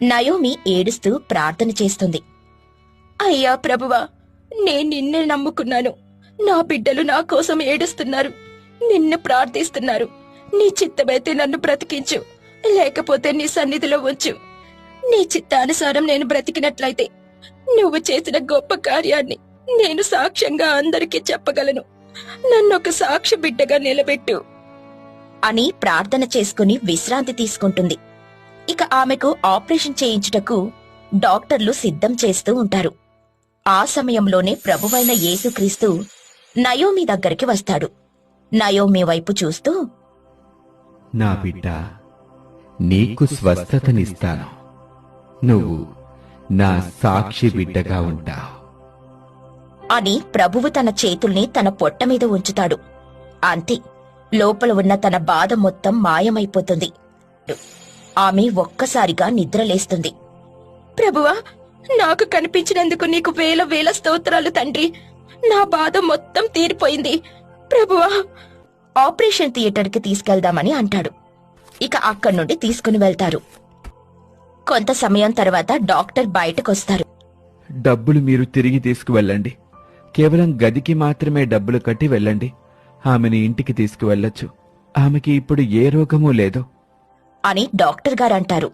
Naomi ఏడుస్తూ ప్రార్థన చేస్తుంది. అయ్యా ప్రభువా, నేను నిన్నే నమ్ముకున్నాను. నా బిడ్డలు నా కోసం ఏడుస్తున్నారు, నిన్ను ప్రార్థిస్తున్నారు. నీ చిత్తమైతే నన్ను బ్రతికించు, లేకపోతే నీ సన్నిధిలో ఉంచు. నీ చిత్తానుసారం నేను బ్రతికినట్లయితే నువ్వు చేసిన గొప్ప కార్యాన్ని నేను సాక్ష్యంగా అందరికీ చెప్పగలను. నన్నొక సాక్షి బిడ్డగా నిలబెట్టు అని ప్రార్థన చేసుకుని విశ్రాంతి తీసుకుంటుంది. ఇక ఆమెకు ఆపరేషన్ చేయించుటకు డాక్టర్లు సిద్ధం చేస్తూ ఉంటారు. ఆ సమయంలోనే ప్రభువైన యేసుక్రీస్తు నయోమి దగ్గరికి వస్తాడు. నయోమి వైపు చూస్తూ, నా బిడ్డ, నీకు స్వస్థతనిస్తాను. నువ్వు నా సాక్షి బిడ్డగా ఉంటావు అని ప్రభువు తన చేతుల్ని తన పొట్ట మీద ఉంచుతాడు. అంతే, లోపల ఉన్న తన బాధ మొత్తం మాయమైపోతుంది. ఆమె ఒక్కసారిగా నిద్రలేస్తుంది. ప్రభువా, నాకు కనిపించినందుకు నీకు వేల వేల స్తోత్రాలు తండ్రి. నా బాధ మొత్తం తీరిపోయింది ప్రభువా. ఆపరేషన్ థియేటర్కి తీసుకెళ్దామని అంటాడు. ఇక అక్కడి నుండి తీసుకుని వెళ్తారు. కొంత సమయం తర్వాత డాక్టర్ బయటకొస్తారు. డబ్బులు మీరు తిరిగి తీసుకువెళ్ళండి. కేవలం గదికి మాత్రమే డబ్బులు కట్టి వెళ్ళండి. ఆమెని ఇంటికి తీసుకువెళ్ళొచ్చు. ఆమెకి ఇప్పుడు ఏ రోగమూ లేదు అని డాక్టర్ గారంటారు.